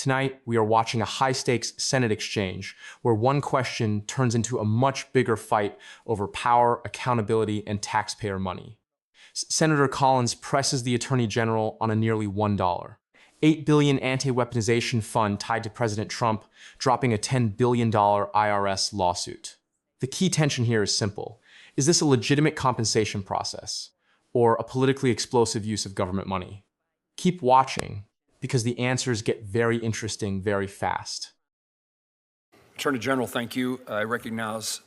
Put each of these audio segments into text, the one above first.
Tonight, we are watching a high-stakes Senate exchange where one question turns into a much bigger fight over power, accountability, and taxpayer money. Senator Collins presses the Attorney General on a nearly $1, $8 billion Anti-Weaponization Fund tied to President Trump, dropping a $10 billion IRS lawsuit. The key tension here is simple. Is this a legitimate compensation process, or a politically explosive use of government money? Keep watching, because the answers get very interesting very fast. Attorney General, thank you. I recognize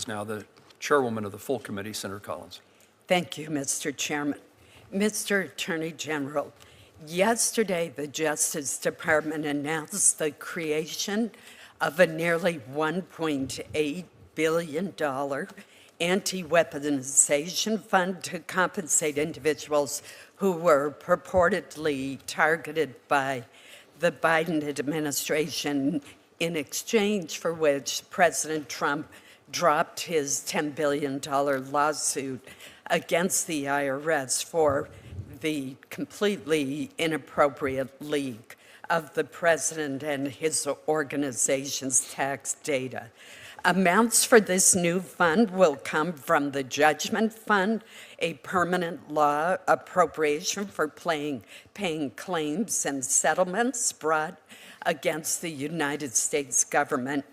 now the chairwoman of the full committee, Senator Collins. Thank you, Mr. Chairman. Mr. Attorney General, yesterday the Justice Department announced the creation of a nearly $1.8 billion Anti-Weaponization Fund to compensate individuals who were purportedly targeted by the Biden administration, in exchange for which President Trump dropped his $10 billion lawsuit against the IRS for the completely inappropriate leak of the president and his organization's tax data. Amounts for this new fund will come from the Judgment Fund, a permanent law appropriation for paying claims and settlements brought against the United States government.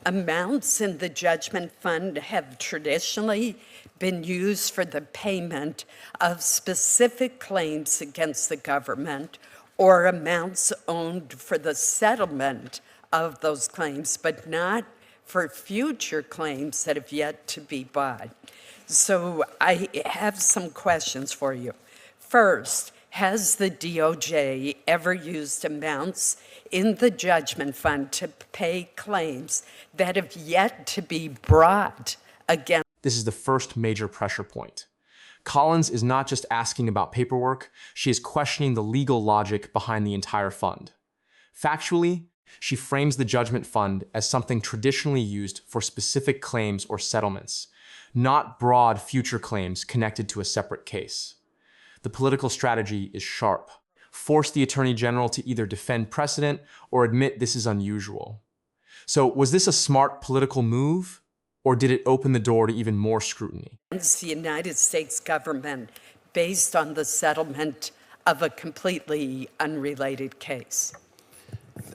Amounts in the Judgment Fund have traditionally been used for the payment of specific claims against the government or amounts owed for the settlement of those claims, but not for future claims that have yet to be bought. So I have some questions for you. First, has the DOJ ever used amounts in the Judgment Fund to pay claims that have yet to be brought against? This is the first major pressure point. Collins is not just asking about paperwork, she is questioning the legal logic behind the entire fund. Factually, she frames the Judgment Fund as something traditionally used for specific claims or settlements, not broad future claims connected to a separate case. The political strategy is sharp. Force the Attorney General to either defend precedent or admit this is unusual. So was this a smart political move, or did it open the door to even more scrutiny? The United States government based on the settlement of a completely unrelated case?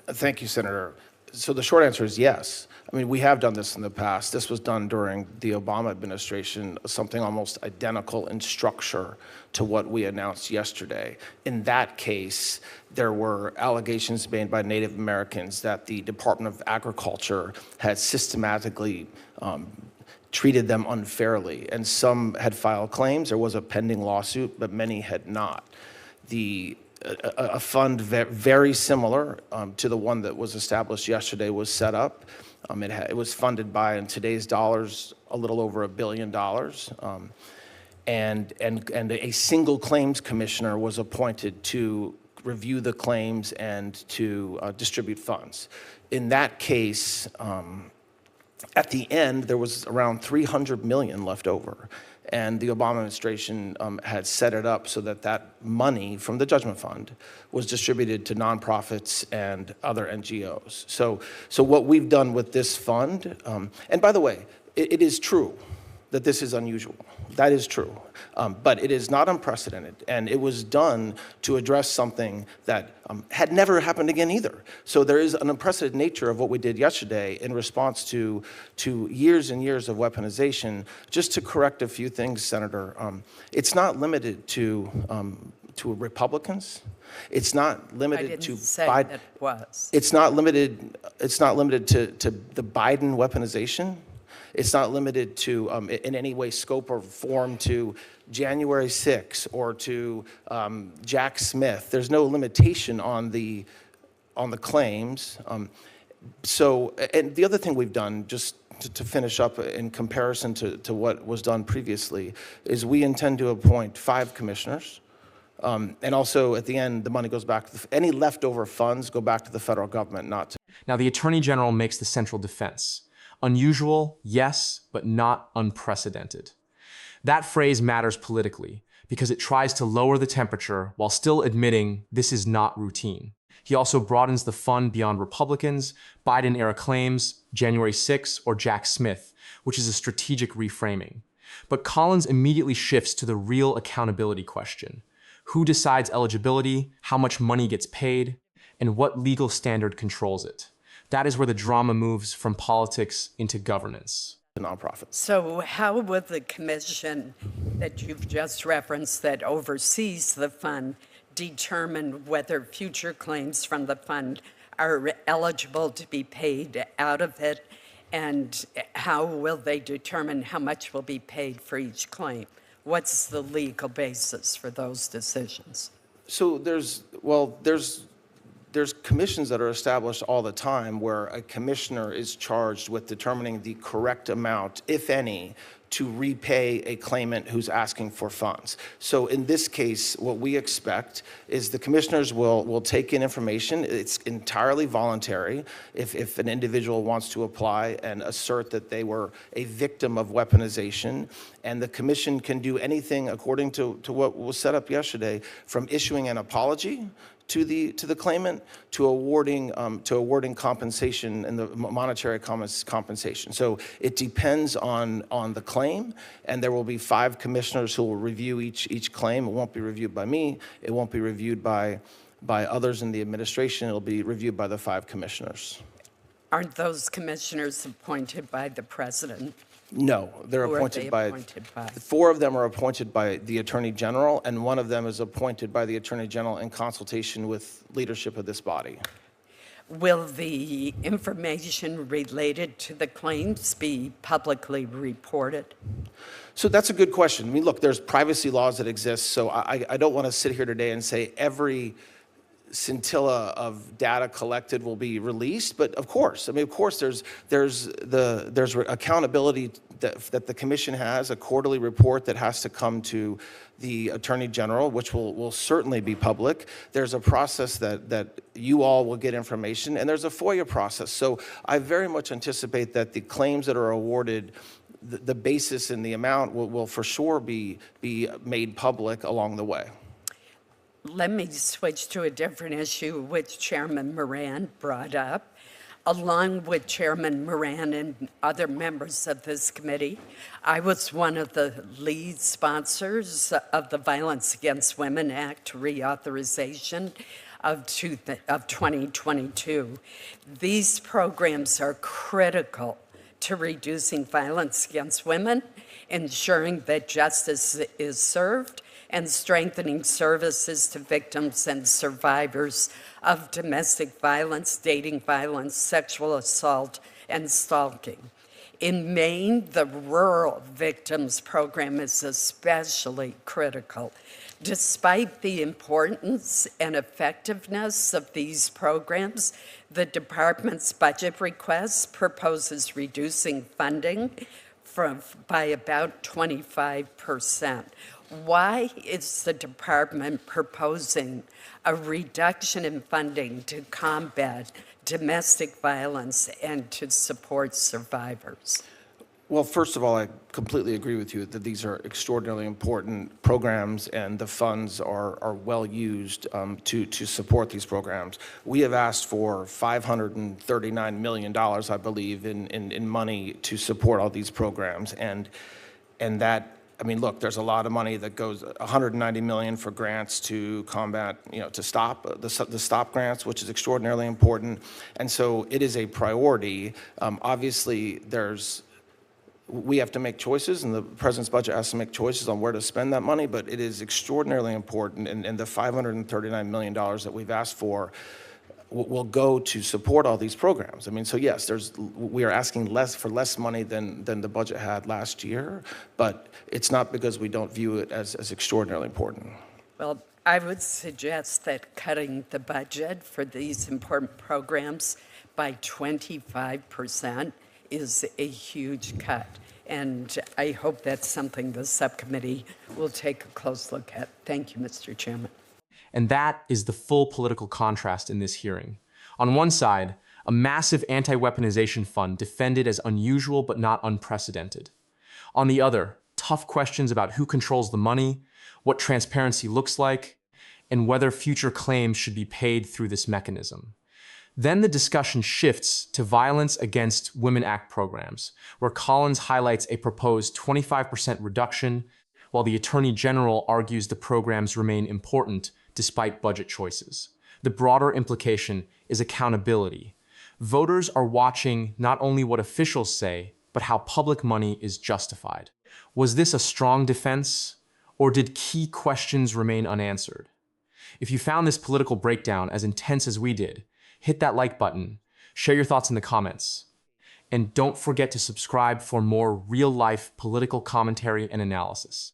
Thank you, Senator. So the short answer is yes. I mean, we have done this in the past. This was done during the Obama administration, something almost identical in structure to what we announced yesterday. In that case, there were allegations made by Native Americans that the Department of Agriculture had systematically treated them unfairly, and some had filed claims. There was a pending lawsuit, but many had not. A fund very similar to the one that was established yesterday was set up. It was funded by, in today's dollars, a little over $1 billion. And a single claims commissioner was appointed to review the claims and to distribute funds. In that case, at the end, there was around $300 million left over. And the Obama administration had set it up so that that money from the Judgment Fund was distributed to nonprofits and other NGOs. So what we've done with this fund, and by the way, it is true that this is unusual. That is true. But it is not unprecedented, and it was done to address something that had never happened again either. So there is an unprecedented nature of what we did yesterday in response to years and years of weaponization. Just to correct a few things, Senator, it's not limited to Republicans. It's not limited to Biden. It's not limited. It's not limited to the Biden weaponization. It's not limited to, in any way, scope or form to January 6 or to Jack Smith. There's no limitation on the claims. And the other thing we've done, just to finish up in comparison to what was done previously, is we intend to appoint 5 commissioners. And also, at the end, the money goes back to any leftover funds go back to the federal government, not to. Now, the Attorney General makes the central defense. Unusual, yes, but not unprecedented. That phrase matters politically because it tries to lower the temperature while still admitting this is not routine. He also broadens the fund beyond Republicans, Biden-era claims, January 6, or Jack Smith, which is a strategic reframing. But Collins immediately shifts to the real accountability question. Who decides eligibility, how much money gets paid, and what legal standard controls it? That is where the drama moves from politics into governance. The nonprofits. So how will the commission that you've just referenced that oversees the fund determine whether future claims from the fund are eligible to be paid out of it? And how will they determine how much will be paid for each claim? What's the legal basis for those decisions? So there's commissions that are established all the time where a commissioner is charged with determining the correct amount, if any, to repay a claimant who's asking for funds. So in this case, what we expect is the commissioners will take in information. It's entirely voluntary. If an individual wants to apply and assert that they were a victim of weaponization, and the commission can do anything according to what was set up yesterday, from issuing an apology to the claimant, to awarding compensation and the monetary compensation. So it depends on the claim, and there will be 5 commissioners who will review each claim. It won't be reviewed by me. It won't be reviewed by others in the administration. It'll be reviewed by the 5 commissioners. Aren't those commissioners appointed by the president? No, they're Who are appointed they by, appointed by? 4 of them are appointed by the Attorney General, and 1 of them is appointed by the Attorney General in consultation with leadership of this body. Will the information related to the claims be publicly reported? So that's a good question. I mean, look, there's privacy laws that exist, so I don't want to sit here today and say every scintilla of data collected will be released, but of course, there's accountability that the commission has, a quarterly report that has to come to the Attorney General, which will certainly be public. There's a process that you all will get information, and there's a FOIA process. So I very much anticipate that the claims that are awarded, the basis and the amount will for sure be made public along the way. Let me switch to a different issue which Chairman Moran brought up. Along with Chairman Moran and other members of this committee, I was one of the lead sponsors of the Violence Against Women Act reauthorization of 2022. These programs are critical to reducing violence against women, ensuring that justice is served, and strengthening services to victims and survivors of domestic violence, dating violence, sexual assault, and stalking. In Maine, the Rural Victims Program is especially critical. Despite the importance and effectiveness of these programs, the department's budget request proposes reducing funding by about 25%. Why is the department proposing a reduction in funding to combat domestic violence and to support survivors? Well, first of all, I completely agree with you that these are extraordinarily important programs, and the funds are well used to support these programs. We have asked for $539 million, I believe, in money to support all these programs, and that. I mean, look, there's a lot of money that goes, $190 million for grants to combat, to stop, the stop grants, which is extraordinarily important. And so it is a priority. Obviously, we have to make choices, and the president's budget has to make choices on where to spend that money, but it is extraordinarily important, and the $539 million that we've asked for will go to support all these programs. I mean, so yes, we are asking for less money than the budget had last year, but it's not because we don't view it as extraordinarily important. Well, I would suggest that cutting the budget for these important programs by 25% is a huge cut. And I hope that's something the subcommittee will take a close look at. Thank you, Mr. Chairman. And that is the full political contrast in this hearing. On one side, a massive anti-weaponization fund defended as unusual but not unprecedented. On the other, tough questions about who controls the money, what transparency looks like, and whether future claims should be paid through this mechanism. Then the discussion shifts to Violence Against Women Act programs, where Collins highlights a proposed 25% reduction, while the Attorney General argues the programs remain important despite budget choices. The broader implication is accountability. Voters are watching not only what officials say, but how public money is justified. Was this a strong defense, or did key questions remain unanswered? If you found this political breakdown as intense as we did, hit that like button, share your thoughts in the comments, and don't forget to subscribe for more real-life political commentary and analysis.